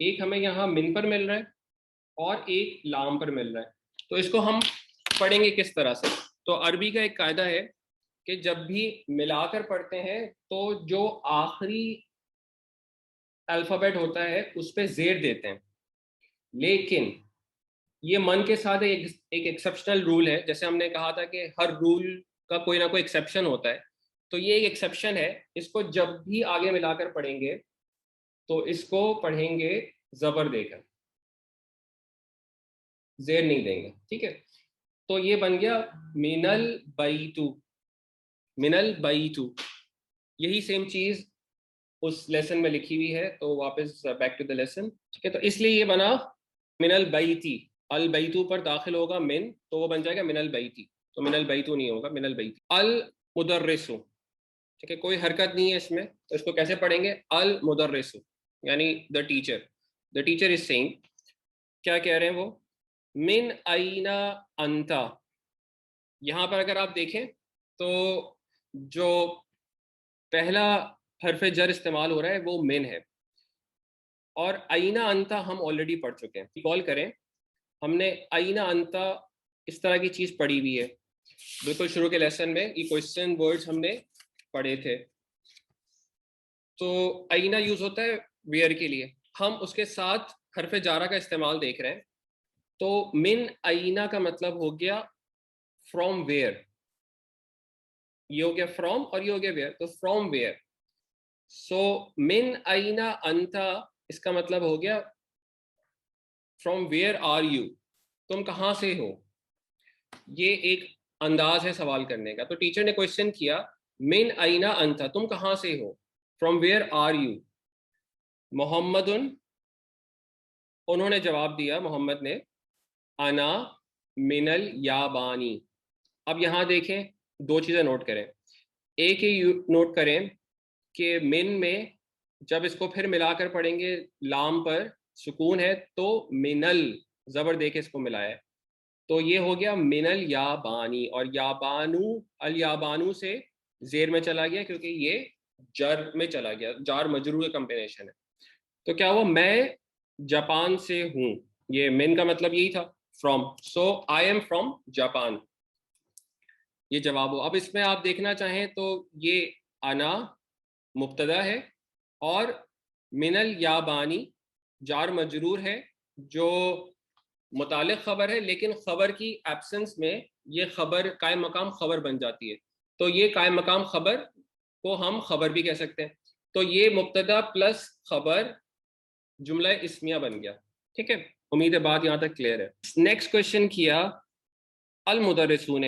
ایک ہمیں یہاں من پر مل رہا ہے اور ایک لام پر مل رہا ہے. تو اس کو ہم پڑھیں گے کس طرح سے. تو عربی کا ایک قاعدہ ہے کہ جب بھی ملا کر پڑھتے ہیں تو جو آخری الفابیٹ ہوتا ہے اس پہ زیر دیتے ہیں, لیکن یہ من کے ساتھ ایک ایکسیپشنل رول ہے. جیسے ہم نے کہا تھا کہ ہر رول کا کوئی نہ کوئی ایکسیپشن ہوتا ہے, تو یہ ایک ایکسیپشن ہے. اس کو جب بھی آگے ملا کر پڑھیں گے تو اس کو پڑھیں گے زبر دے کر, زیر نہیں دیں گے. ٹھیک ہے, تو یہ بن گیا من البیتو, من البیتو. یہی سیم چیز اس لیسن میں لکھی ہوئی ہے. تو واپس بیک ٹو دا لیسن. ٹھیک ہے, تو اس لیے یہ بنا من البیتی. البیتو پر داخل ہوگا من, تو وہ بن جائے گا من البیتی. تو من البیتو نہیں ہوگا, من البیتی. المدرسو, ٹھیک ہے, کوئی حرکت نہیں ہے اس میں, تو اس کو کیسے پڑھیں گے؟ المدرسو یعنی the teacher. The teacher is seeing, کیا کہہ رہے ہیں وہ؟ من اینا انتا. یہاں پر اگر آپ دیکھیں تو جو پہلا حرف جر استعمال ہو رہا ہے وہ من ہے, اور اینا انتا ہم آلریڈی پڑھ چکے ہیں. کال کریں, ہم نے اینا انتا اس طرح کی چیز پڑھی ہوئی ہے بالکل شروع کے لیسن میں. یہ کوشچن ورڈز ہم نے پڑھے تھے. تو اینا یوز ہوتا ہے ویئر کے لیے, ہم اس کے ساتھ حرف جارہ کا استعمال دیکھ رہے ہیں. تو من اینا کا مطلب ہو گیا فرام ویئر. یہ ہو گیا فرام اور یہ ہو گیا ویئر, تو فرام ویئر. سو من اینا انتا اس کا مطلب ہو گیا فرام ویئر آر یو, تم کہاں سے ہو. یہ ایک انداز ہے سوال کرنے کا. تو ٹیچر نے کوشچن کیا من اینا انتا, تم کہاں سے ہو, فرام ویئر آر یو. محمد, انہوں نے جواب دیا, محمد نے, انا من الیابانی. اب یہاں دیکھیں دو چیزیں نوٹ کریں. ایک یہ نوٹ کریں کہ من میں جب اس کو پھر ملا کر پڑھیں گے لام پر سکون ہے, تو منل زبر دے کے اس کو ملایا ہے, تو یہ ہو گیا من الیابانی. اور یابانو, الیابانو سے زیر میں چلا گیا کیونکہ یہ جر میں چلا گیا, جار مجرور کا کمبینیشن ہے. تو کیا ہوا؟ میں جاپان سے ہوں. یہ من کا مطلب یہی تھا, from. So I am from Japan. یہ جواب ہو. اب اس میں آپ دیکھنا چاہیں تو یہ انا مبتدا ہے اور من الیابانی جار مجرور ہے جو متعلق خبر ہے, لیکن خبر کی ایبسنس میں یہ خبر قائم مقام خبر بن جاتی ہے. تو یہ قائم مقام خبر کو ہم خبر بھی کہہ سکتے ہیں. تو یہ مبتدا پلس خبر جملہ اسمیہ بن گیا. ٹھیک ہے, امید ہے بات یہاں تک کلیئر ہے. نیکسٹ کوشچن کیا المدرسون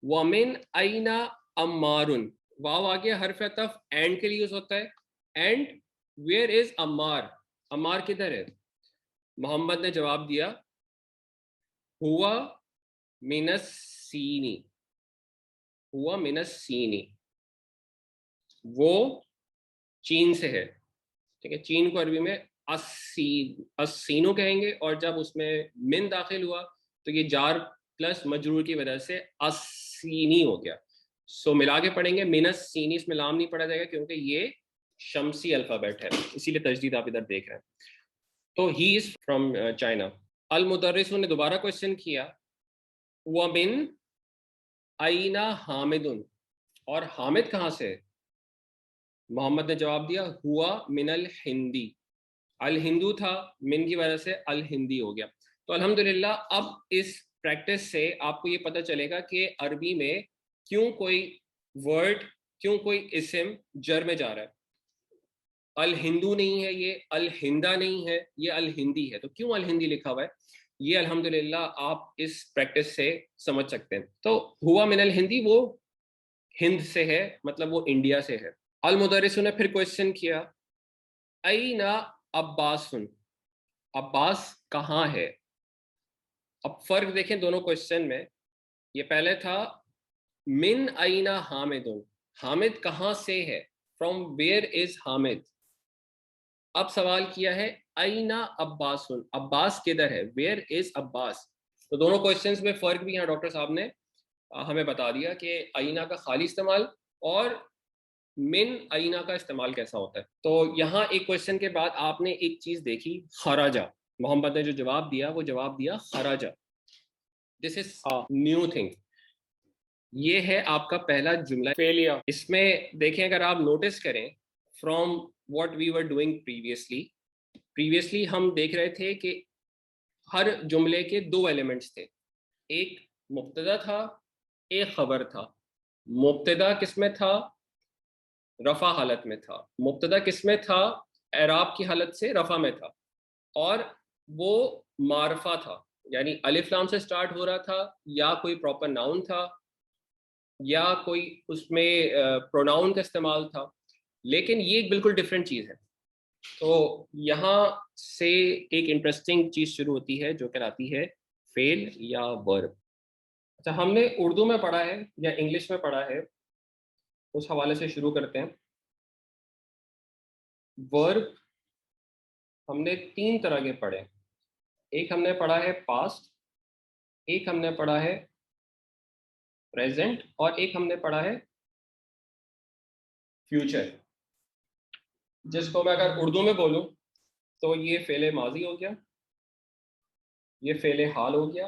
ومن اینا عمارن. واو آگے حرف عطف اینڈ کے لیے یوز ہوتا ہے. And where is Ammar, Ammar کدھر ہے؟ محمد نے جواب دیا ہوا من السینی, ہوا من السینی, وہ چین سے ہے. ٹھیک ہے, چین کو عربی میں السینو کہیں گے, اور جب اس میں من داخل ہوا تو یہ جار پلس مجرور کی وجہ سے السینی ہو گیا. سو ملا کے پڑھیں گے من السینی, اس میں لام نہیں پڑھا جائے گا کیونکہ یہ شمسی الفابیٹ ہے, اسی لیے تجدید آپ ادھر دیکھ رہے ہیں. تو ہی از فرام چائنا. المدرسون نے دوبارہ کوشچن کیا ومن اینا حامد, اور حامد کہاں سے؟ محمد نے جواب دیا ہوا من الہندی. الہندو تھا, من کی وجہ سے الہندی ہو گیا. تو الحمدللہ اب اس پریکٹس سے آپ کو یہ پتہ چلے گا کہ عربی میں کیوں کوئی ورڈ, کیوں کوئی اسم جر میں جا رہا ہے. الہندو نہیں ہے, یہ الہندہ نہیں ہے, یہ الہندی ہے. تو کیوں الہندی لکھا ہوا ہے, یہ الحمدللہ آپ اس پریکٹس سے سمجھ سکتے ہیں. تو ہوا من الہندی وہ ہند سے ہے, مطلب وہ انڈیا سے ہے. المدرسوں نے پھر کوشچن کیا اینا عباس, عباس کہاں ہے. اب فرق دیکھیں دونوں کوشچن میں. یہ پہلے تھا من اینا حامد, حامد کہاں سے ہے, فرام ویئر از حامد. اب سوال کیا ہے اینا عباس, عباس کدھر ہے, ویئر از عباس. تو دونوں کوشچنز میں فرق بھی یہاں ڈاکٹر صاحب نے ہمیں بتا دیا کہ اینا کا خالی استعمال اور من اینا کا استعمال کیسا ہوتا ہے. تو یہاں ایک کوشچن کے بعد آپ نے ایک چیز دیکھی خراجہ, محمد نے جو جواب دیا وہ جواب دیا خراجہ. دس از نیو تھنگ. یہ ہے آپ کا پہلا جملہ فیلیا. اس میں دیکھیں اگر آپ نوٹس کریں from what we were doing previously ہم دیکھ رہے تھے کہ ہر جملے کے دو ایلیمنٹس تھے, ایک مبتدا تھا ایک خبر تھا. مبتدا کس میں تھا؟ رفع حالت میں تھا. مبتدا کس میں تھا؟ اعراب کی حالت سے رفع میں تھا, اور وہ معرفہ تھا, یعنی الف لام سے سٹارٹ ہو رہا تھا, یا کوئی پراپر ناؤن تھا, یا کوئی اس میں پروناؤن کا استعمال تھا. لیکن یہ ایک بالکل ڈفرینٹ چیز ہے. تو یہاں سے ایک انٹرسٹنگ چیز شروع ہوتی ہے جو کہلاتی ہے فعل یا ورب. اچھا, ہم نے اردو میں پڑھا ہے یا انگلش میں پڑھا ہے, اس حوالے سے شروع کرتے ہیں. ورب ہم نے تین طرح کے پڑھے. ایک ہم نے پڑھا ہے پاسٹ, ایک ہم نے پڑھا ہے پریزنٹ, اور ایک ہم نے پڑھا ہے فیوچر. جس کو میں اگر اردو میں بولوں تو یہ فعل ماضی ہو گیا, یہ فعل حال ہو گیا,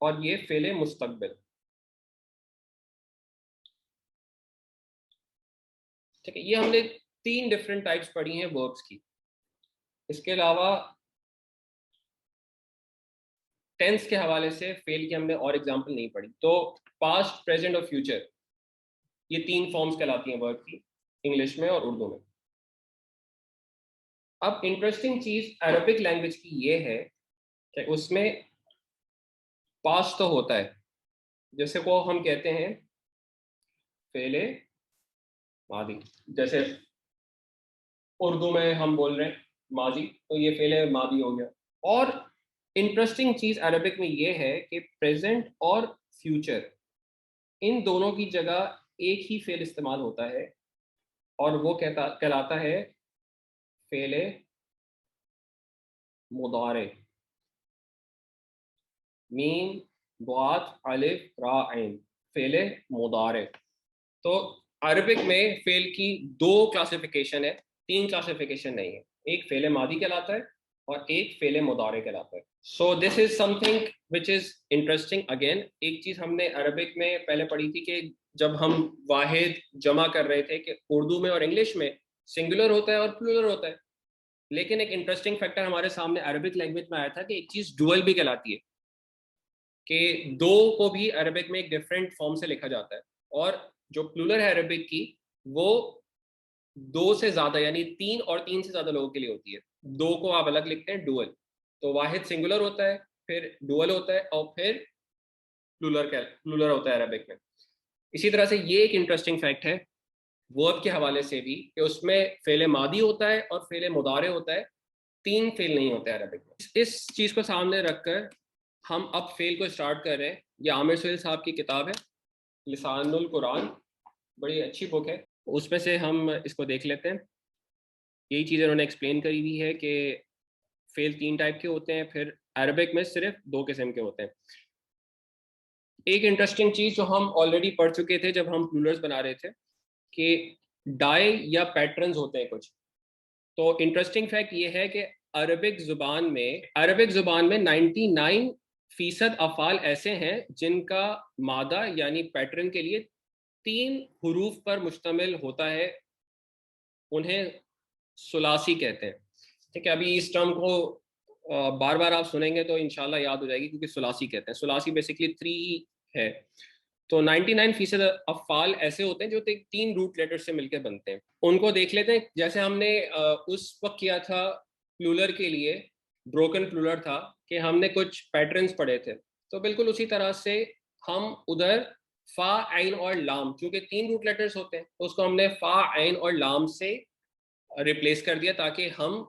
اور یہ فعل مستقبل. ٹھیک ہے, یہ ہم نے تین ڈفرینٹ ٹائپس پڑھی ہیں وربس کی. اس کے علاوہ ٹینس کے حوالے سے فعل کی ہم نے اور ایگزامپل نہیں پڑھی. تو پاسٹ, پریزنٹ اور فیوچر, یہ تین فارمز کہلاتی ہیں ورب کی انگلش میں اور اردو میں. اب انٹرسٹنگ چیز عربک لینگویج کی یہ ہے کہ اس میں پاسٹ تو ہوتا ہے, جیسے کو ہم کہتے ہیں فعل ماضی. جیسے اردو میں ہم بول رہے ہیں ماضی, تو یہ فعل ماضی ہو گیا. اور انٹرسٹنگ چیز عربک میں یہ ہے کہ پریزنٹ اور فیوچر ان دونوں کی جگہ ایک ہی فعل استعمال ہوتا ہے, اور وہ کہلاتا ہے فعل مضارع. میم ضاد الف را عین, فعل مضارع. تو عربک میں فعل کی دو کلاسیفیکیشن ہے, تین کلاسیفیکیشن نہیں ہے. ایک فعل ماضی کہلاتا ہے اور ایک فعل مضارع کہلاتا ہے. سو دس از سم تھنگ وچ از انٹرسٹنگ. اگین ایک چیز ہم نے عربک میں پہلے پڑھی تھی کہ جب ہم واحد جمع کر رہے تھے کہ اردو میں اور انگلش میں سنگولر ہوتا ہے اور پلورل ہوتا ہے. لیکن ایک انٹرسٹنگ فیکٹر ہمارے سامنے عربک لینگویج میں آیا تھا کہ ایک چیز ڈوئل بھی کہلاتی ہے, کہ دو کو بھی عربک میں ایک ڈفرینٹ فارم سے لکھا جاتا ہے, اور جو پلورل ہے عربک کی وہ دو سے زیادہ یعنی تین اور تین سے زیادہ لوگوں کے لیے ہوتی ہے. دو کو آپ الگ لکھتے ہیں ڈوئل, تو واحد سنگولر ہوتا ہے, پھر ڈوئل ہوتا ہے, اور پھر پلورل ہوتا ہے عربک میں. اسی طرح سے یہ ایک انٹرسٹنگ فیکٹ ہے ورب کے حوالے سے بھی کہ اس میں فعل ماضی ہوتا ہے اور فعل مضارع ہوتا ہے, تین فعل نہیں ہوتے عربک میں. اس چیز کو سامنے رکھ کر ہم اب فعل کو اسٹارٹ کر رہے ہیں. یہ عامر سہیل صاحب کی کتاب ہے لسان القرآن, بڑی اچھی بک ہے, اس میں سے ہم اس کو دیکھ لیتے ہیں. یہی چیز انہوں نے ایکسپلین کری ہوئی ہے کہ فعل تین ٹائپ کے ہوتے ہیں, پھر عربک میں صرف دو قسم کے ہوتے ہیں. ایک انٹرسٹنگ چیز جو ہم آلریڈی پڑھ چکے تھے جب ہم پلورلز بنا رہے تھے کہ ڈائی یا پیٹرنز ہوتے ہیں کچھ. تو انٹرسٹنگ فیکٹ یہ ہے کہ عربک زبان میں 99% افعال ایسے ہیں جن کا مادہ یعنی پیٹرن کے لیے 3 حروف پر مشتمل ہوتا ہے. انہیں ثلاثی کہتے ہیں. ٹھیک ہے, ابھی اس ٹرم کو بار بار آپ سنیں گے تو انشاءاللہ یاد ہو جائے گی, کیونکہ ثلاثی کہتے ہیں. ثلاثی بیسکلی 3 ہے. تو 99% افعال ایسے ہوتے ہیں جو 3 روٹ لیٹر سے مل کے بنتے ہیں. ان کو دیکھ لیتے ہیں. جیسے ہم نے اس وقت کیا تھا پلورل کے لیے, بروکن پلورل تھا کہ ہم نے کچھ پیٹرنز پڑھے تھے, تو بالکل اسی طرح سے ہم ادھر فا عین اور لام, چونکہ 3 روٹ لیٹرز ہوتے ہیں تو اس کو ہم نے فا عین اور لام سے ریپلیس کر دیا, تاکہ ہم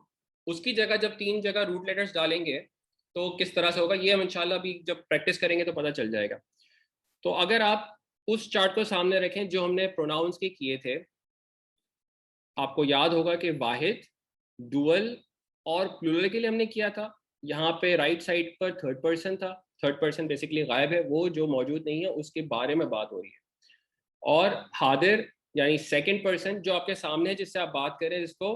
اس کی جگہ جب 3 جگہ روٹ لیٹرز ڈالیں گے تو کس طرح سے ہوگا یہ ہم انشاءاللہ بھی جب پریکٹس کریں گے تو پتہ چل جائے گا. تو اگر آپ اس چارٹ کو سامنے رکھیں جو ہم نے پروناؤنس کے کیے تھے, آپ کو یاد ہوگا کہ واحد, ڈوئل اور پلورل کے لیے ہم نے کیا تھا. یہاں پہ رائٹ سائڈ پر تھرڈ پرسن تھا. تھرڈ پرسن بیسکلی غائب ہے, وہ جو موجود نہیں ہے اس کے بارے میں بات ہو رہی ہے. اور حاضر یعنی سیکنڈ پرسن جو آپ کے سامنے ہے، جس سے آپ بات کریں، جس کو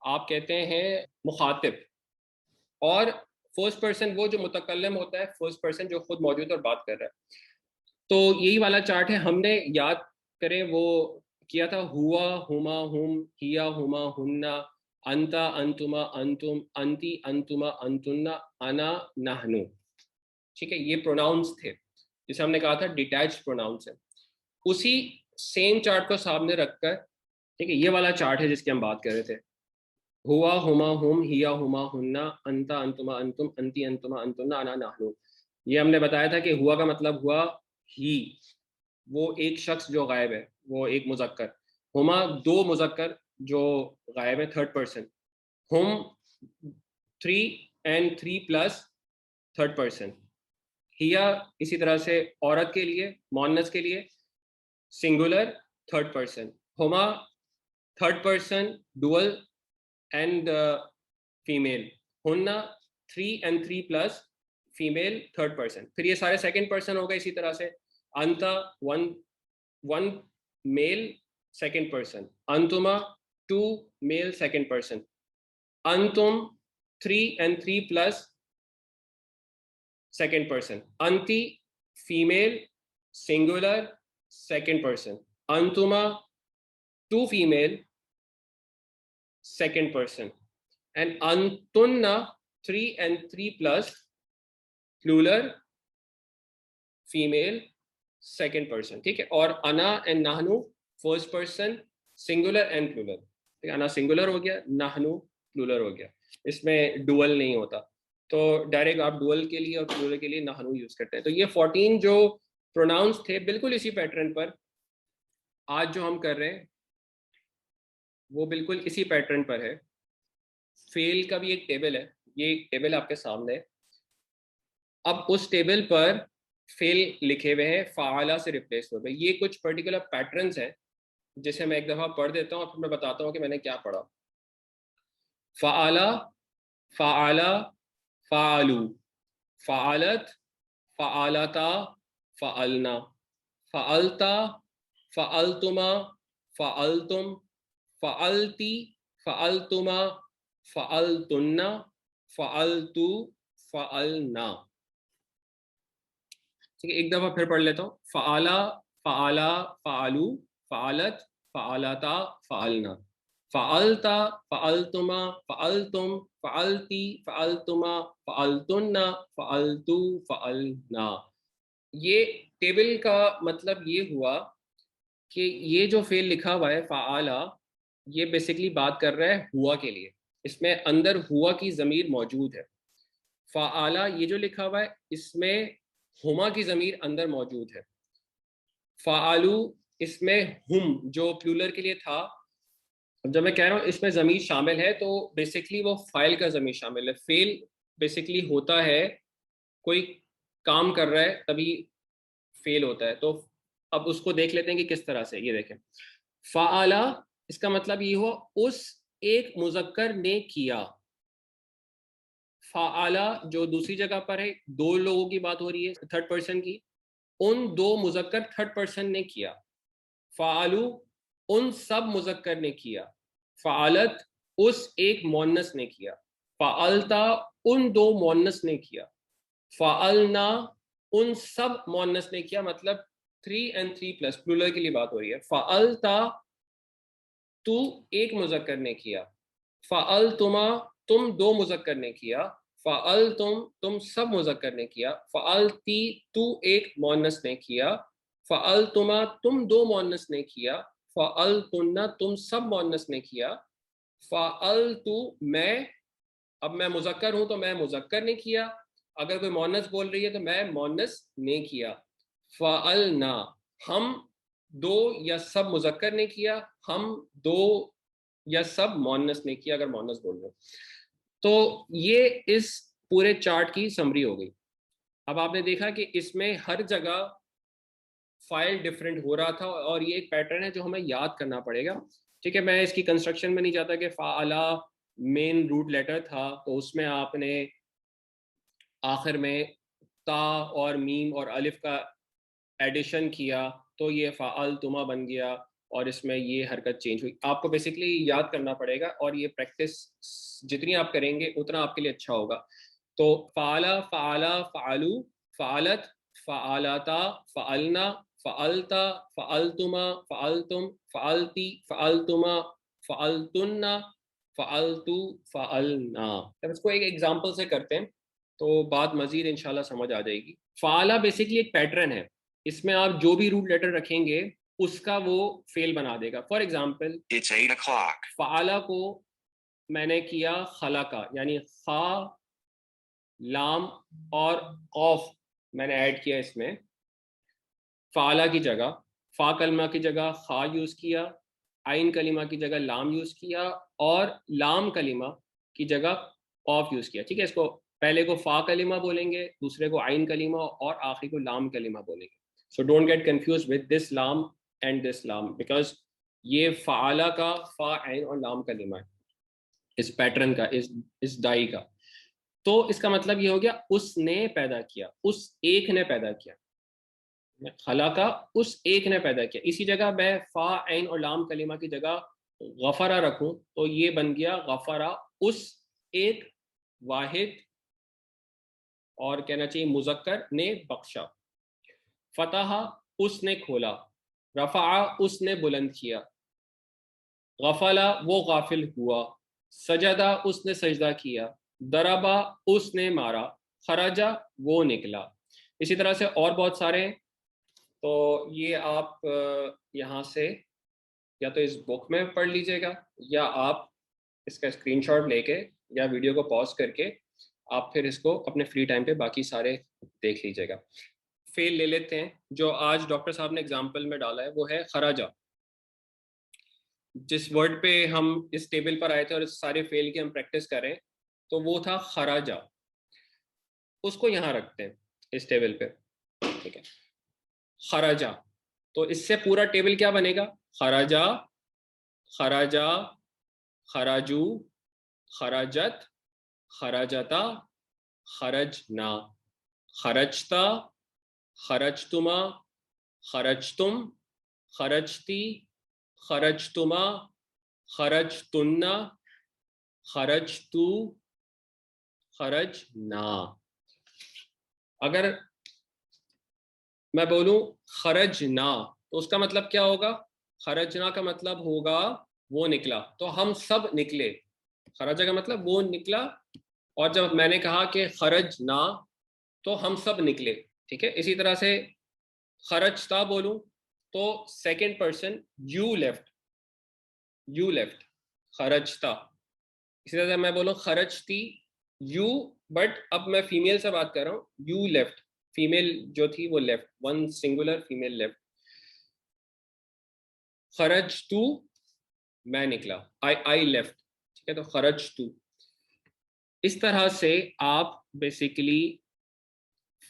آپ کہتے ہیں مخاطب. اور فرسٹ پرسن وہ جو متکلم ہوتا ہے، فرسٹ پرسن جو خود موجود اور بات کر رہا ہے. تو یہی والا چارٹ ہے. ہم نے یاد کریں وہ کیا تھا ہوا، ہما، ہم، ہیا، ہما، ہننا، انتا، انتما، انتم، انتی، انتما، انتنا، انا، نحنو. ٹھیک ہے، یہ پروناؤنس تھے جسے ہم نے کہا تھا ڈیٹیچ پروناؤنس ہے. اسی سیم چارٹ کو سامنے رکھ کر، ٹھیک ہے، یہ والا چارٹ ہے جس کی ہم بات کر رہے تھے. ہوا، ہما، ہم، ہیا، ہما، ہننا، انتا، انتما، انتم، انتی، انتما، انتنا، انا، نحنو. یہ ہم نے بتایا تھا کہ ہوا کا مطلب ہوا ہی، وہ ایک شخص جو غائب ہے، وہ ایک مذکر. ہما دو مذکر جو غائب ہے، تھرڈ پرسن. ہم 3 and 3 پلس تھرڈ پرسن. ہیا اسی طرح سے عورت کے لیے، مؤنث کے لیے سنگولر تھرڈ پرسن. ہما third person dual and female. ہننا 3 and 3 plus female third person. پھر یہ سارے سیکنڈ پرسن ہو گئے. اسی طرح سے انتا ون میل سیکنڈ پرسن. انتما 2 میل سیکنڈ پرسن. انتم 3 and 3 پلس سیکنڈ پرسن. انتی فیمیل سنگولر سیکنڈ پرسن. انتما 2 female second person. And antunna 3 and 3 plus plural female second person. ٹھیک ہے. اور انا and nahnu first person singular and plural. انا singular ہو گیا، nahnu plural ہو گیا. اس میں ڈوئل نہیں ہوتا، تو ڈائریکٹ آپ ڈوئل کے لیے اور پلورل کے لیے nahnu یوز کرتے ہیں. تو یہ 14 جو پروناؤنس تھے بالکل اسی پیٹرن پر آج جو ہم کر رہے ہیں وہ بالکل اسی پیٹرن پر ہے. فیل کا بھی ایک ٹیبل ہے، یہ ایک ٹیبل آپ کے سامنے ہے. اب اس ٹیبل پر فیل لکھے ہوئے ہیں فعالہ سے ریپلیس ہوئے. یہ کچھ پرٹیکولر پیٹرنز ہیں جسے میں ایک دفعہ پڑھ دیتا ہوں اور پھر میں بتاتا ہوں کہ میں نے کیا پڑھا. فعالہ، فعالہ، فعالو، فعالت، فعالتا، فعلنا، فعلتا، فعلتما، فعلتم، فعلتی، فعلتما، فعلتن، فعلتو، فعلنا. ٹھیک ہے، ایک دفعہ پھر پڑھ لیتا ہوں. فعالہ، فعالہ، فعلو، فعلت، فعلتا، فعلنا، فعلتا، فعلتما، فعلتم، فعلتی، فعلتما، فعلتن، فعلتو، فعلنا. یہ ٹیبل کا مطلب یہ ہوا کہ یہ جو فعل لکھا ہوا ہے فعالہ، یہ بیسیکلی بات کر رہا ہے ہوا کے لیے. اس میں اندر ہوا کی ضمیر موجود ہے. فعالہ یہ جو لکھا ہوا ہے اس میں ہما کی ضمیر اندر موجود ہے. فعالو اس میں ہم جو پلورل کے لیے تھا. جب میں کہہ رہا ہوں اس میں ضمیر شامل ہے تو بیسیکلی وہ فاعل کا ضمیر شامل ہے. فعل بیسیکلی ہوتا ہے کوئی کام کر رہا ہے تبھی فعل ہوتا ہے. تو اب اس کو دیکھ لیتے ہیں کہ کس طرح سے. یہ دیکھیں فعالہ اس کا مطلب یہ ہوا اس ایک مذکر نے کیا. فعالہ جو دوسری جگہ پر ہے دو لوگوں کی بات ہو رہی ہے تھرڈ پرسن کی، ان دو مذکر تھرڈ پرسن نے کیا. فعالو ان سب مذکر نے کیا. فعالت اس ایک مؤنث نے کیا. فعلتا ان دو مؤنث نے کیا. فعلنا ان سب مؤنث نے کیا. مطلب 3 and 3 پلس پلورل کے لیے بات ہو رہی ہے. فعلتا تو ایک مذکر نے کیا. فعلتما تم دو مذکر نے کیا. فعلتم تم سب مذکر نے کیا. فعلتی تو ایک مؤنث نے کیا. فعلتما تم دو مؤنث نے کیا. فعلتن تم سب مؤنث نے کیا. فعلتو میں، اب میں مذکر ہوں تو میں مذکر نے کیا. اگر کوئی مؤنث بول رہی ہے تو میں مؤنث نے کیا. فعلنا ہم دو یا سب مذکر نے کیا. ہم دو یا سب مؤنث نے کیا اگر مؤنث بول رہے. تو یہ اس پورے چارٹ کی سمری ہو گئی. اب آپ نے دیکھا کہ اس میں ہر جگہ فائل ڈفرینٹ ہو رہا تھا اور یہ ایک پیٹرن ہے جو ہمیں یاد کرنا پڑے گا. ٹھیک ہے، میں اس کی کنسٹرکشن میں نہیں جاتا کہ فعلا مین روٹ لیٹر تھا تو اس میں آپ نے آخر میں تا اور میم اور الف کا ایڈیشن کیا تو یہ فعلتما بن گیا اور اس میں یہ حرکت چینج ہوئی. آپ کو بیسکلی یاد کرنا پڑے گا اور یہ پریکٹس جتنی آپ کریں گے اتنا آپ کے لیے اچھا ہوگا. تو فعلا، فعلا، فعلو، فعلت، فعلتا، فعلنا، فعلتا، فعلتما، فعلتم، فعلتی، فعلتما، فعلتن، فعلتو، فعلنا. اب اس کو ایک ایگزامپل سے کرتے ہیں تو بات مزید انشاءاللہ سمجھ آ جائے گی. فعلا بیسکلی ایک پیٹرن ہے، اس میں آپ جو بھی روٹ لیٹر رکھیں گے اس کا وہ فعل بنا دے گا. For example It's 8 o'clock. فعلا کو میں نے کیا خلقا، یعنی خا، لام اور قوف میں نے ایڈ کیا اس میں. فعلا کی جگہ فا کلمہ کی جگہ خا یوز کیا، عین کلمہ کی جگہ لام یوز کیا، اور لام کلمہ کی جگہ قوف یوز کیا. ٹھیک ہے، اس کو پہلے کو فا کلمہ بولیں گے، دوسرے کو عین کلمہ، اور آخری کو لام کلمہ بولیں گے. So don't get confused with this لام اینڈ دس لام، بیکاز یہ فعلا کا فا عین اور لام کلمہ ہے، اس پیٹرن کا، اس ڈائی کا. تو اس کا مطلب یہ ہو گیا اس نے پیدا کیا، اس ایک نے پیدا کیا. خلقہ اس ایک نے پیدا کیا. اسی جگہ میں فا عین اور لام کلمہ کی جگہ غفرہ رکھوں تو یہ بن گیا غفرہ اس ایک واحد، اور کہنا چاہیے مذکر، نے بخشا. فتح اس نے کھولا، رفع اس نے بلند کیا، غفلا وہ غافل ہوا، سجدہ اس نے سجدہ کیا، ضربا اس نے مارا، خرجا وہ نکلا. اسی طرح سے اور بہت سارے ہیں. تو یہ آپ یہاں سے یا تو اس بک میں پڑھ لیجئے گا، یا آپ اس کا اسکرین شاٹ لے کے یا ویڈیو کو پاز کر کے آپ پھر اس کو اپنے فری ٹائم پہ باقی سارے دیکھ لیجئے گا. فیل لے لیتے ہیں. جو آج ڈاکٹر صاحب نے اگزامپل میں ڈالا ہے وہ ہے خراجہ. جس ورڈ پہ ہم اس ٹیبل پر آئے تھے اور اس سارے فیل کی ہم پریکٹس کریں تو وہ تھا خراجہ. اس کو یہاں رکھتے ہیں اس ٹیبل پہ. ٹھیک ہے، خراجہ. تو اس سے پورا ٹیبل کیا بنے گا؟ خراجہ، خراجہ، خراجو، خراجت، خراجتا، خرجنا، خرجتا، خرجتما، خرجتم، خرجتی، خرجتما، خرجتن، خرجتو، خرجنا. اگر میں بولوں خرجنا تو اس کا مطلب کیا ہوگا؟ خرجنا کا مطلب ہوگا وہ نکلا. تو ہم سب نکلے. خرجہ کا مطلب وہ نکلا، اور جب میں نے کہا کہ خرجنا تو ہم سب نکلے. ٹھیک ہے، اسی طرح سے خرجتا بولوں تو second person you left, you left, خرجتا. اسی طرح سے میں بولوں خرجتی یو، بٹ اب میں فیمیل سے بات کر رہا ہوں، یو لیفٹ، فیمیل جو تھی وہ left, one singular female left. خرجتو میں نکلا، آئی لیفٹ. ٹھیک ہے، تو خرجتو. اس طرح سے آپ بیسیکلی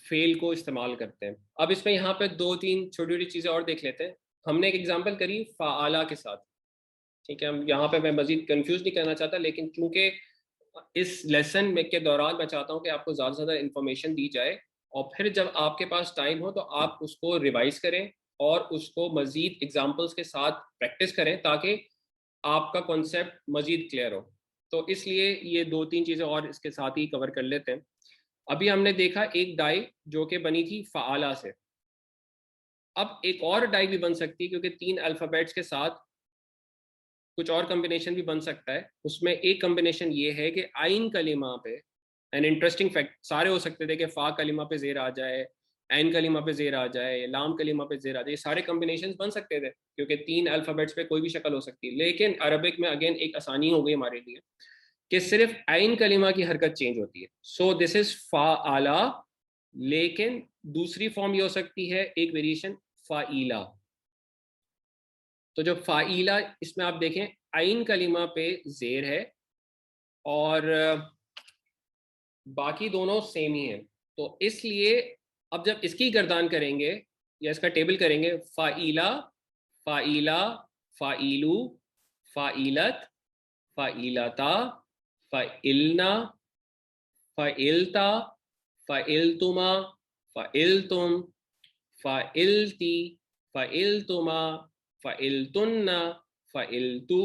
فیل کو استعمال کرتے ہیں. اب اس میں یہاں پہ دو تین چھوٹی چھوٹی چیزیں اور دیکھ لیتے ہیں. ہم نے ایک ایگزامپل کری فعالہ کے ساتھ. ٹھیک ہے، ہم یہاں پہ میں مزید کنفیوز نہیں کرنا چاہتا، لیکن چونکہ اس لیسن میں کے دوران میں چاہتا ہوں کہ آپ کو زیادہ سے زیادہ انفارمیشن دی جائے، اور پھر جب آپ کے پاس ٹائم ہو تو آپ اس کو ریوائز کریں اور اس کو مزید ایگزامپلس کے ساتھ پریکٹس کریں تاکہ آپ کا کانسیپٹ مزید کلیئر ہو. تو اس لیے یہ دو تین چیزیں اور اس کے ساتھ ہی کور کر لیتے ہیں. ابھی ہم نے دیکھا ایک ڈائی جو کہ بنی تھی فعالہ سے. اب ایک اور ڈائی بھی بن سکتی ہے کیونکہ 3 الفابیٹس کے ساتھ کچھ اور کمبینیشن بھی بن سکتا ہے. اس میں ایک کمبینیشن یہ ہے کہ عین کلمہ پہ، این انٹرسٹنگ فیکٹ، سارے ہو سکتے تھے کہ فا کلمہ پہ زیر آ جائے، عین کلمہ پہ زیر آ جائے، لام کلمہ پہ زیر آ جائے. یہ سارے کمبینیشنز بن سکتے تھے کیونکہ 3 الفابیٹس پہ کوئی بھی شکل ہو سکتی ہے. لیکن عربک میں اگین ایک آسانی ہو گئی ہمارے لیے کہ صرف عین کلمہ کی حرکت چینج ہوتی ہے. سو دس از فعالہ. لیکن دوسری فارم یہ ہو سکتی ہے ایک ویریشن فعیلہ. تو جو فعیلہ، اس میں آپ دیکھیں عین کلمہ پہ زیر ہے اور باقی دونوں سیم ہی ہیں. تو اس لیے اب جب اس کی گردان کریں گے یا اس کا ٹیبل کریں گے، فعیلہ، فعیلہ، فعیلو، فعیلت، فعیلتا، فعلنا، فعلتا، فعلتما، فعلتم، فعلتی، فعلتما، فعلتن، فعلتو،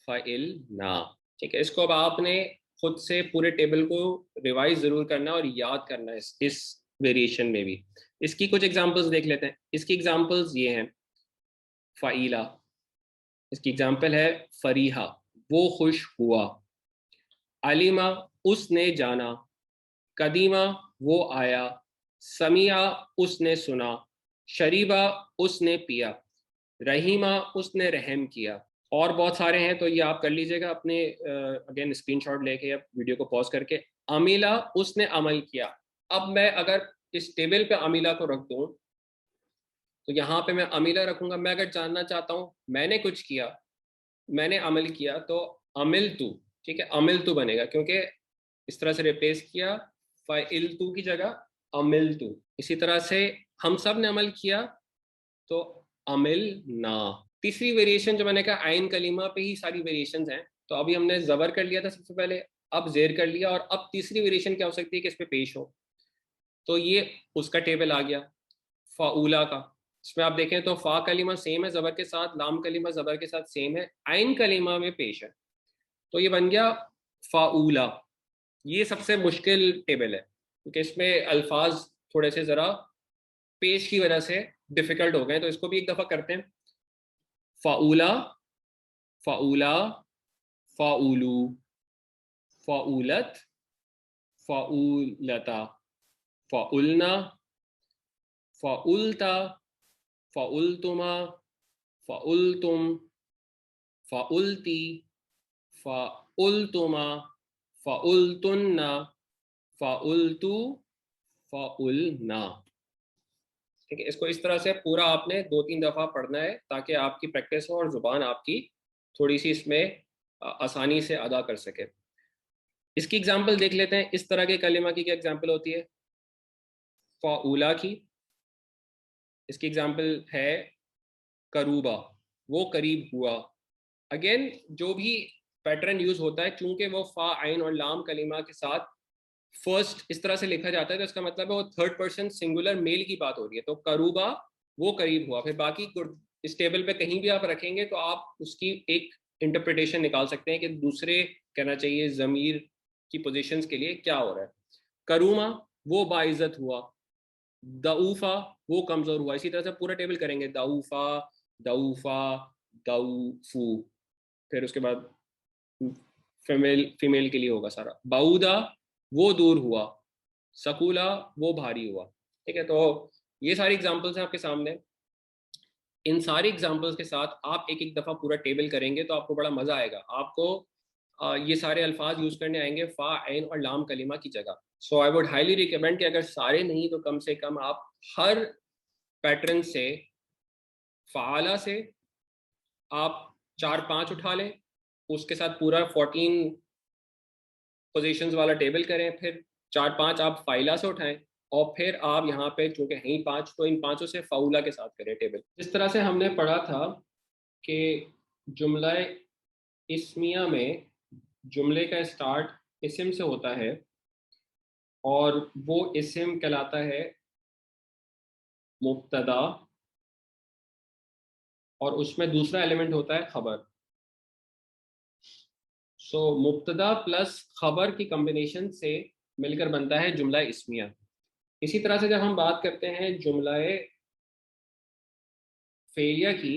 فعلنا. ٹھیک ہے، اس کو اب آپ نے خود سے پورے ٹیبل کو ریوائز ضرور کرنا اور یاد کرنا ہے اس ویریشن میں بھی. اس کی کچھ ایگزامپلس دیکھ لیتے ہیں. اس کی ایگزامپلس یہ ہیں: فعیلا، اس کی ایگزامپل ہے فریحہ، وہ خوش ہوا. علیما، اس نے جانا. قدیمہ، وہ آیا. سمیع، اس نے سنا. شریبہ، اس نے پیا. رحیمہ، اس نے رحم کیا. اور بہت سارے ہیں تو یہ آپ کر لیجئے گا اپنے اگین اسکرین شاٹ لے کے یا ویڈیو کو پاز کر کے. عمیلہ، اس نے عمل کیا. اب میں اگر اس ٹیبل پہ عمیلہ کو رکھ دوں تو یہاں پہ میں عمیلہ رکھوں گا. میں اگر جاننا چاہتا ہوں میں نے کچھ کیا، میں نے عمل کیا، تو عملتو. ٹھیک ہے، عملتو بنے گا کیونکہ اس طرح سے ریپلیس کیا فعلتو کی جگہ عملتو. اسی طرح سے ہم سب نے عمل کیا تو عملنا. تیسری ویریشن جو میں نے کہا عین کلمہ پہ ہی ساری ویریشنز ہیں، تو ابھی ہم نے زبر کر لیا تھا سب سے پہلے، اب زیر کر لیا، اور اب تیسری ویریشن کیا ہو سکتی ہے کہ اس پہ پیش ہو. تو یہ اس کا ٹیبل آ گیا فاولا کا. اس میں آپ دیکھیں تو فا کلمہ سیم ہے زبر کے ساتھ، لام کلمہ زبر کے ساتھ سیم ہے، عین کلمہ میں پیش ہے. تو یہ بن گیا فاولا. یہ سب سے مشکل ٹیبل ہے کیونکہ اس میں الفاظ تھوڑے سے ذرا پیش کی وجہ سے ڈیفیکلٹ ہو گئے. تو اس کو بھی ایک دفعہ کرتے ہیں. فاولا، فاولا، فاولو، فاولت، فاولتا، فاولنا، فاولتا، فاولتما، فاولتم، فاولتی، فاولتما، فاولتن، فاولتو، فاولنا. ٹھیک ہے، اس کو اس طرح سے پورا آپ نے 2-3 دفعہ پڑھنا ہے تاکہ آپ کی پریکٹس ہو اور زبان آپ کی تھوڑی سی اس میں آسانی سے ادا کر سکے. اس کی ایگزامپل دیکھ لیتے ہیں. اس طرح کے کلمہ کی کیا ایگزامپل ہوتی ہے؟ فاولا کی اس کی ایگزامپل ہے قروبا، وہ قریب ہوا. اگین جو بھی پیٹرن یوز ہوتا ہے چونکہ وہ فا عین اور لام کلمہ کے ساتھ فرسٹ اس طرح سے لکھا جاتا ہے تو اس کا مطلب ہے وہ تھرڈ پرسن سنگولر میل کی بات ہو رہی ہے. تو قروبا، وہ قریب ہوا. پھر باقی اس ٹیبل پہ کہیں بھی آپ رکھیں گے تو آپ اس کی ایک انٹرپریٹیشن نکال سکتے ہیں کہ دوسرے کہنا چاہیے ضمیر کی پوزیشنز کے لیے کیا ہو رہا ہے. کروما، وہ باعزت ہوا. دعوفا، وہ کمزور ہوا. اسی طرح سے پورا ٹیبل کریں گے. دعوفا، دعوفا، دعوفو. پھر اس کے بعد فیمیل کے لیے ہوگا سارا. باؤدا، وہ دور ہوا. سکولا، وہ بھاری ہوا. ٹھیک ہے، تو یہ ساری ایگزامپلس ہیں آپ کے سامنے. ان ساری ایگزامپلس کے ساتھ آپ ایک ایک دفعہ پورا ٹیبل کریں گے تو آپ کو بڑا مزہ آئے گا. آپ کو یہ سارے الفاظ یوز کرنے آئیں گے فا عین اور لام کلمہ کی جگہ. سو آئی ووڈ ہائیلی ریکمینڈ کہ اگر سارے نہیں تو کم سے کم آپ ہر پیٹرن سے فعالہ سے آپ 4-5 اٹھا لیں، اس کے ساتھ پورا 14 پوزیشنز والا ٹیبل کریں. پھر 4-5 آپ فائلہ سے اٹھائیں اور پھر آپ یہاں پہ چونکہ ہیں 5 تو ان 5 سے فاؤلہ کے ساتھ کریں ٹیبل. جس طرح سے ہم نے پڑھا تھا کہ جملہ اسمیہ میں جملے کا اسٹارٹ اسم سے ہوتا ہے اور وہ اسم کہلاتا ہے مبتدا، اور اس میں دوسرا ایلیمنٹ ہوتا ہے خبر. سو مبتدا پلس خبر کی کمبینیشن سے مل کر بنتا ہے جملہ اسمیہ. اسی طرح سے جب ہم بات کرتے ہیں جملہ فعلیہ کی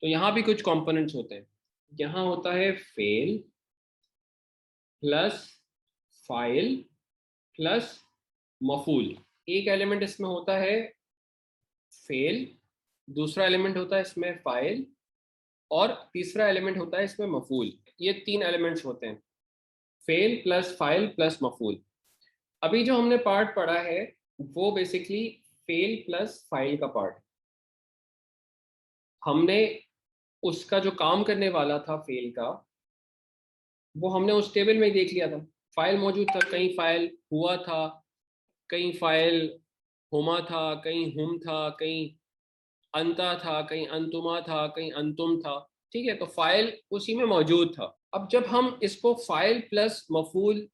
تو یہاں بھی کچھ کمپوننٹس ہوتے ہیں. یہاں ہوتا ہے فعل پلس فاعل پلس مفعول. ایک ایلیمنٹ اس میں ہوتا ہے فعل، دوسرا ایلیمنٹ ہوتا ہے اس میں فاعل، اور تیسرا ایلیمنٹ ہوتا ہے اس میں مفعول. یہ 3 ایلیمنٹس ہوتے ہیں، فعل پلس فاعل پلس مفعول. ابھی جو ہم نے پارٹ پڑھا ہے وہ بیسکلی فعل پلس فاعل کا پارٹ. ہم نے اس کا جو کام کرنے والا تھا فعل کا وہ ہم نے اس ٹیبل میں ہی دیکھ لیا تھا. فاعل موجود تھا، کہیں فاعل ہوا تھا، کہیں فاعل ہما تھا، کہیں ہم تھا، کہیں انتا تھا، کہیں انتما تھا، کہیں انتم تھا. ٹھیک ہے، تو فاعل اسی میں موجود تھا. اب جب ہم اس کو فاعل پلس مفعول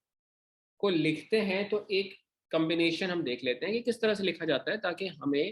کو لکھتے ہیں تو ایک کمبینیشن ہم دیکھ لیتے ہیں کہ کس طرح سے لکھا جاتا ہے تاکہ ہمیں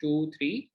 2 3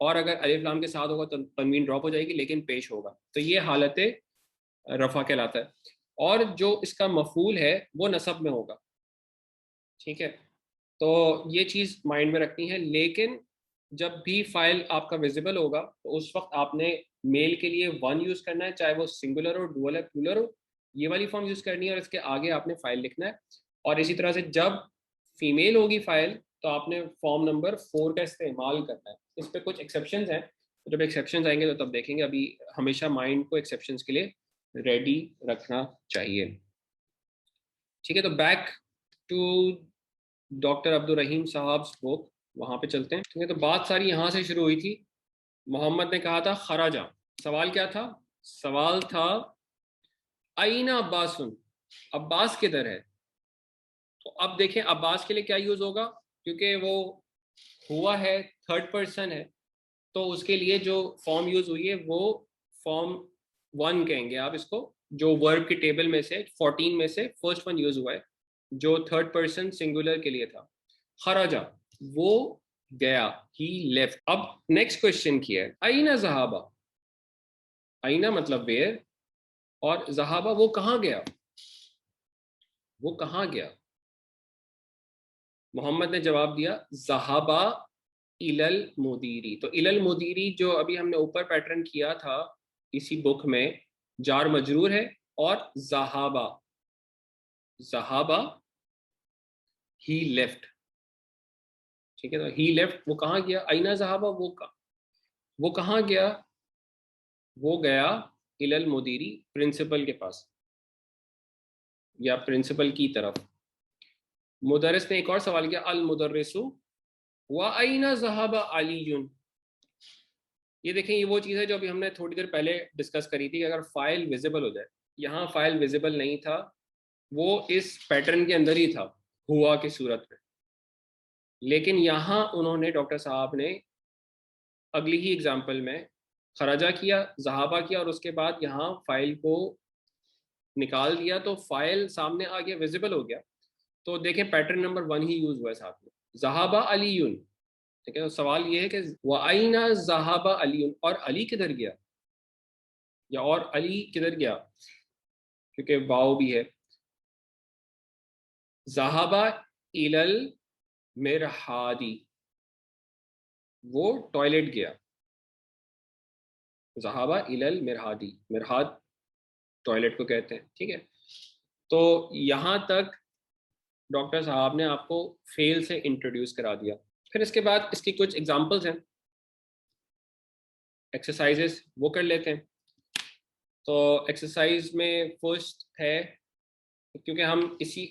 اور اگر الف لام کے ساتھ ہوگا تو تنوین ڈراپ ہو جائے گی لیکن پیش ہوگا. تو یہ حالت رفع کہلاتا ہے. اور جو اس کا مفعول ہے وہ نصب میں ہوگا. ٹھیک ہے, تو یہ چیز مائنڈ میں رکھنی ہے. لیکن جب بھی فائل آپ کا ویزیبل ہوگا تو اس وقت آپ نے میل کے لیے ون یوز کرنا ہے, چاہے وہ سنگولر ہو, ڈوئل ہو, پلورل ہو, یہ والی فارم یوز کرنی ہے, اور اس کے آگے آپ نے فائل لکھنا ہے. اور اسی طرح سے جب فیمیل ہوگی فائل تو آپ نے فارم نمبر 4 کا استعمال کرنا ہے. اس پہ کچھ ایکسیپشنز ہیں, جب ایکسیپشنز آئیں گے تو تب دیکھیں گے. ابھی ہمیشہ مائنڈ کو ایکسیپشنز کے لیے ریڈی رکھنا چاہیے. ٹھیک ہے, تو بیک ٹو ڈاکٹر عبدالرحیم صاحب بک, وہاں پہ چلتے ہیں. ٹھیک ہے, تو بات ساری یہاں سے شروع ہوئی تھی. محمد نے کہا تھا خراجہ. سوال کیا تھا؟ سوال تھا آئینہ عباسن, عباس کدھر ہے. تو اب دیکھیں عباس کے لیے کیا یوز ہوگا, کیونکہ وہ ہوا ہے, تھرڈ پرسن ہے, تو اس کے لیے جو فارم یوز ہوئی ہے وہ فارم 1 کہیں گے آپ اس کو, جو ورب کی ٹیبل میں سے 14 میں سے فرسٹ ون یوز ہوا ہے, جو تھرڈ پرسن سنگولر کے لیے تھا. خراجہ, وہ گیا, ہی لیفٹ. اب نیکسٹ کوشچن کیا ہے آئینہ ذہابہ. آئینہ مطلب ویئر, اور ذہابہ وہ کہاں گیا, وہ کہاں گیا. محمد نے جواب دیا ذہابہ الی المدیری. تو الی المدیری جو ابھی ہم نے اوپر پیٹرن کیا تھا اسی بک میں, جار مجرور ہے, اور ذہابہ, ذہابہ ہی لیفٹ. ٹھیک ہے, تو ہی لیفٹ وہ کہاں گیا, آئینہ ذہابہ وہ کہاں گیا, وہ گیا الی المدیری, پرنسپل کے پاس یا پرنسپل کی طرف. مدرس نے ایک اور سوال کیا المدرس وَأَيْنَ ذَهَبَ عَلِيٌّ. یہ دیکھیں, یہ وہ چیز ہے جو ابھی ہم نے تھوڑی دیر پہلے ڈسکس کری تھی کہ اگر فائل ویزیبل ہو جائے. یہاں فائل ویزیبل نہیں تھا, وہ اس پیٹرن کے اندر ہی تھا ہوا کی صورت میں. لیکن یہاں انہوں نے ڈاکٹر صاحب نے اگلی ہی اگزامپل میں خراجہ کیا, ذہابہ کیا, اور اس کے بعد یہاں فائل کو نکال دیا, تو فائل سامنے آ گیا, ویزیبل ہو گیا. تو دیکھیں پیٹرن نمبر 1 ہی یوز ہوا ہے ساتھ میں, ذہابہ علی. ٹھیک ہے, تو سوال یہ ہے کہ وَأَيْنَ ذَهَبَ عَلِيٌّ, اور علی کدھر گیا, یا اور علی کدھر گیا, کیونکہ واو بھی ہے. ذَهَبَ إِلَى الْمِرْحَاضِ, وہ ٹوائلٹ گیا. ذَهَبَ إِلَى الْمِرْحَاضِ, مرحاض ٹوائلٹ کو کہتے ہیں. ٹھیک ہے, تو یہاں تک ڈاکٹر صاحب نے آپ کو فیل سے انٹروڈیوس کرا دیا. پھر اس کے بعد اس کی کچھ ایگزامپلز ہیں, ایکسرسائزز وہ کر لیتے ہیں. تو ایکسرسائز میں فرسٹ ہے, کیونکہ ہم اسی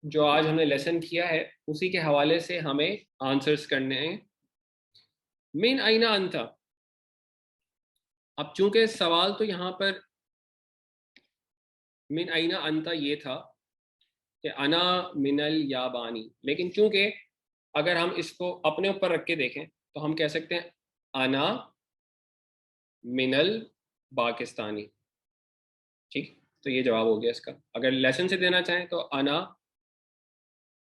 جو آج ہم نے لیسن کیا ہے اسی کے حوالے سے ہمیں آنسرز کرنے ہیں. من آئینہ انتا. اب چونکہ سوال تو یہاں پر من آئینہ انتا یہ تھا کہ انا من الیابانی, لیکن چونکہ اگر ہم اس کو اپنے اوپر رکھ کے دیکھیں تو ہم کہہ سکتے ہیں انا من الپاکستانی. ٹھیک, تو یہ جواب ہو گیا اس کا. اگر لیسن سے دینا چاہیں تو انا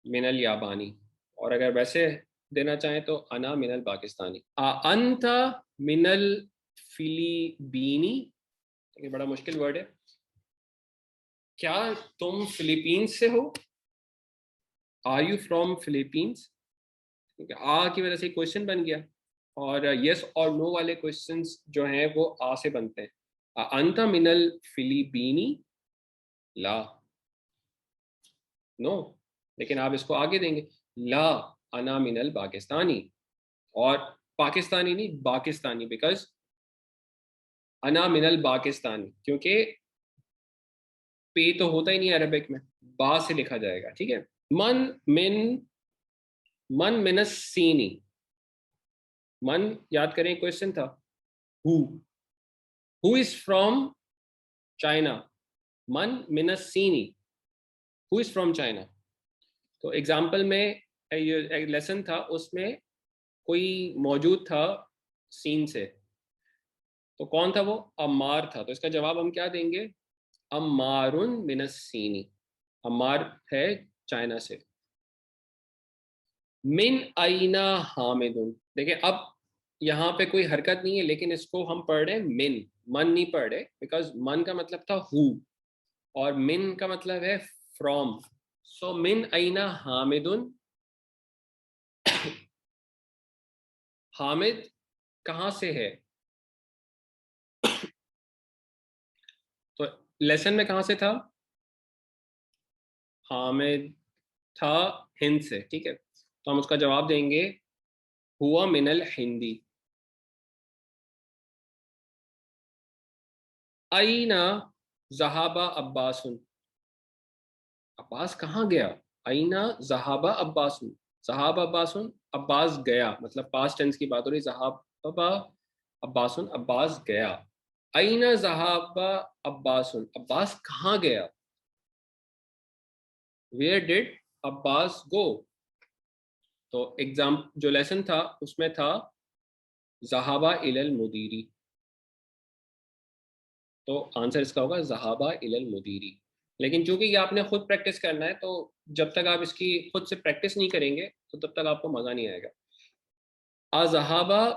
من الیابانی, اور اگر ویسے دینا چاہیں تو انا من الپاکستانی. انت من الفلپینی, یہ بڑا مشکل ورڈ ہے. کیا تم فلیپینز سے ہو, آر یو فرام فلیپینز. آ کی وجہ سے کوشچن بن گیا, اور یس اور نو والے کوشچنز جو ہیں وہ آ سے بنتے ہیں. انت من الفلپینی, لا, نو, لیکن آپ اس کو آگے دیں گے لا انا من الپاکستانی, اور پاکستانی نہیں پاکستانی, بیکاز انا من الپاکستانی, کیونکہ پے تو ہوتا ہی نہیں عربک میں, با سے لکھا جائے گا. ٹھیک ہے, من من السینی. من یاد کریں کوشچن تھا, who is from China. من من السینی, who is from China. تو ایگزامپل میں ایک لیسن تھا, اس میں کوئی موجود تھا سین سے, تو کون تھا وہ, عمار تھا. تو اس کا جواب ہم کیا دیں گے, عمار من السینی, عمار ہے چائنا سے. من اینا حامد. دیکھیں اب یہاں پہ کوئی حرکت نہیں ہے، لیکن اس کو ہم پڑھ رہے ہیں من نہیں پڑھ رہے، بیکاز من کا مطلب تھا ہو اور من کا مطلب ہے فرام. سو من اینا حامد، حامد کہاں سے ہے؟ تو لیسن میں کہاں سے تھا؟ حامد تھا ہند سے. ٹھیک ہے، تو ہم اس کا جواب دیں گے ہوا من الہندی. اینا ذہابا عباس، عباس کہاں گیا؟ اینا ذہابا عباس، ذہاب عباس، عباس گیا، مطلب پاسٹ ٹینس کی بات ہو رہی. ذہابا عباس، عباس گیا. اینا ذہابا عباس، عباس کہاں گیا؟ ویئر ڈڈ عباس گو؟ تو ایگزام جو لیسن تھا اس میں تھا ذہابا الی المدیری، تو آنسر اس کا ہوگا ذہابا الی المدیری. لیکن چونکہ یہ آپ نے خود پریکٹس کرنا ہے، تو جب تک آپ اس کی خود سے پریکٹس نہیں کریں گے تو تب تک آپ کو مزہ نہیں آئے گا. اذہابا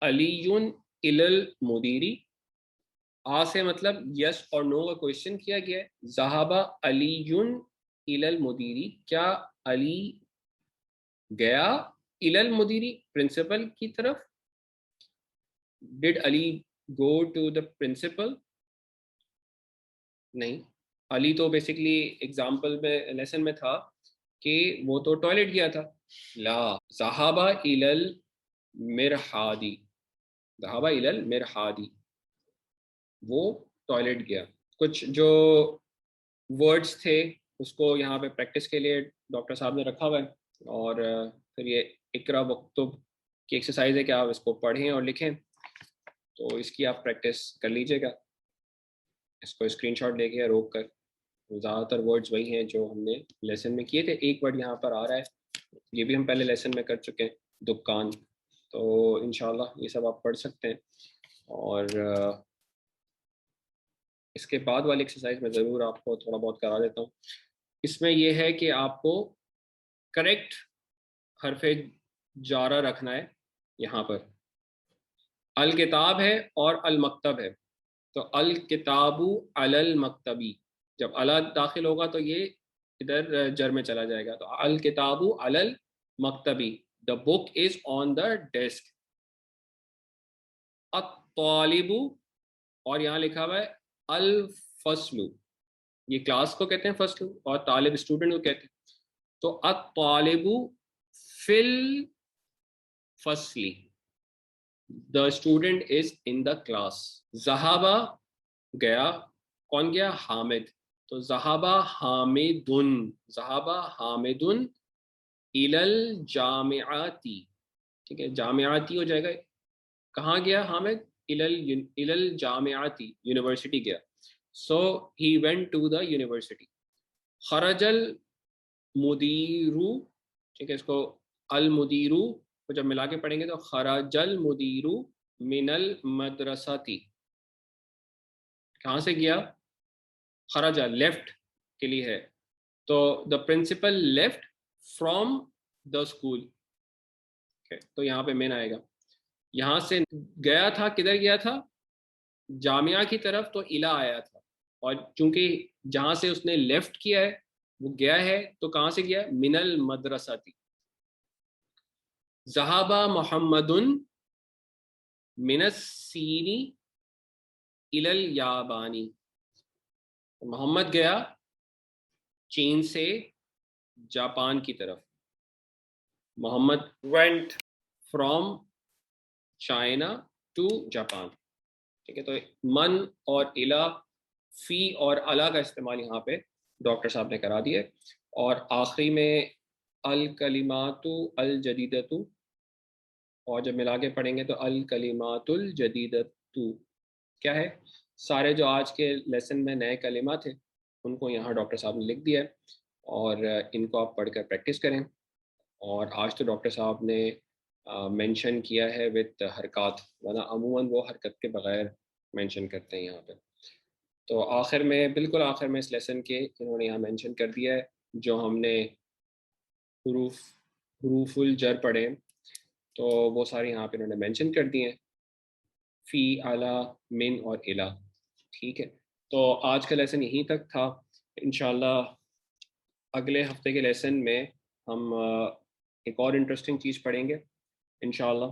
علی الی المدیری، آ سے مطلب یس اور نو کا کوشچن کیا گیا ہے. ذہابا علی الی المدیری، کیا علی گیا الی المدیری پرنسپل کی طرف؟ ڈڈ علی گو ٹو دا پرنسپل؟ نہیں، علی تو بیسکلی ایگزامپل میں لیسن میں تھا کہ وہ تو ٹوائلٹ گیا تھا. لا، ذہابا الی المرحادی، ذہابا الی المرحادی، وہ ٹوائلٹ گیا. کچھ جو ورڈز تھے اس کو یہاں پہ پریکٹس کے لیے ڈاکٹر صاحب نے رکھا ہوا ہے، اور پھر یہ اقرا وکتب کی ایکسرسائز ہے کہ آپ اس کو پڑھیں اور لکھیں. تو اس کی آپ پریکٹس کر لیجئے گا. اس کو اسکرین شاٹ لے کے روک کر، زیادہ تر ورڈز وہی ہیں جو ہم نے لیسن میں کیے تھے. ایک ورڈ یہاں پر آ رہا ہے، یہ بھی ہم پہلے لیسن میں کر چکے ہیں، دکان. تو انشاءاللہ یہ سب آپ پڑھ سکتے ہیں. اور اس کے بعد والی ایکسرسائز میں ضرور آپ کو تھوڑا بہت کرا دیتا ہوں. اس میں یہ ہے کہ آپ کو کریکٹ حرف جارہ رکھنا ہے. یہاں پر الکتاب ہے اور المکتب ہے، تو الکتاب علی المکتبی، جب علی داخل ہوگا تو یہ ادھر جر میں چلا جائے گا. تو الکتاب علی المکتبی، the book is on the desk. الطالب، اور یہاں لکھا ہوا ہے الفصل، یہ کلاس کو کہتے ہیں فصل، اور طالب اسٹوڈنٹ کو کہتے ہیں. تو الطالب فی الفصل، the student is in the class. ذہابا گیا، کون گیا؟ حامد. تو ذہابا حامدن، ذہابا حامدن الی الجامعاتی. ٹھیک ہے، جامعاتی ہو جائے گا. کہاں گیا حامد؟ الی الجامعاتی، یونیورسٹی گیا. So he went to the university. خرج المدیرو، ٹھیک ہے، اس کو المدیرو کو جب ملا کے پڑھیں گے تو خرج المدیرو من المدرساتی، کہاں سے گیا؟ خرج لیفٹ کے لیے ہے، تو the principal left from the school. تو یہاں پہ مین آئے گا. یہاں سے گیا تھا، کدھر گیا تھا؟ جامعہ کی طرف، تو الا آیا تھا. اور چونکہ جہاں سے اس نے لیفٹ کیا ہے وہ گیا ہے، تو کہاں سے گیا؟ من المدرساتی. ذہاب محمد من الصین الی الیابانی، محمد گیا چین سے جاپان کی طرف. Muhammad went from China to Japan. ٹھیک ہے، تو من اور الا، فی اور الا کا استعمال یہاں پہ ڈاکٹر صاحب نے کرا دیا. اور آخری میں الکلمات الجدیدۃ، اور جب ملا کے پڑھیں گے تو الکلمات الجدیدۃ کیا ہے؟ سارے جو آج کے لیسن میں نئے کلمات ہیں ان کو یہاں ڈاکٹر صاحب نے لکھ دیا ہے، اور ان کو آپ پڑھ کر پریکٹس کریں. اور آج تو ڈاکٹر صاحب نے مینشن کیا ہے وتھ حرکات، ورنہ عموماً وہ حرکت کے بغیر مینشن کرتے ہیں یہاں پہ. تو آخر میں، بالکل آخر میں اس لیسن کے انہوں نے یہاں مینشن کر دیا ہے جو ہم نے حروف الجر پڑھے. تو وہ ساری یہاں پہ انہوں نے مینشن کر دی ہیں، فی، اعلیٰ، من اور الا. ٹھیک ہے، تو آج کا لیسن یہیں تک تھا. انشاءاللہ اگلے ہفتے کے لیسن میں ہم ایک اور انٹرسٹنگ چیز پڑھیں گے انشاءاللہ.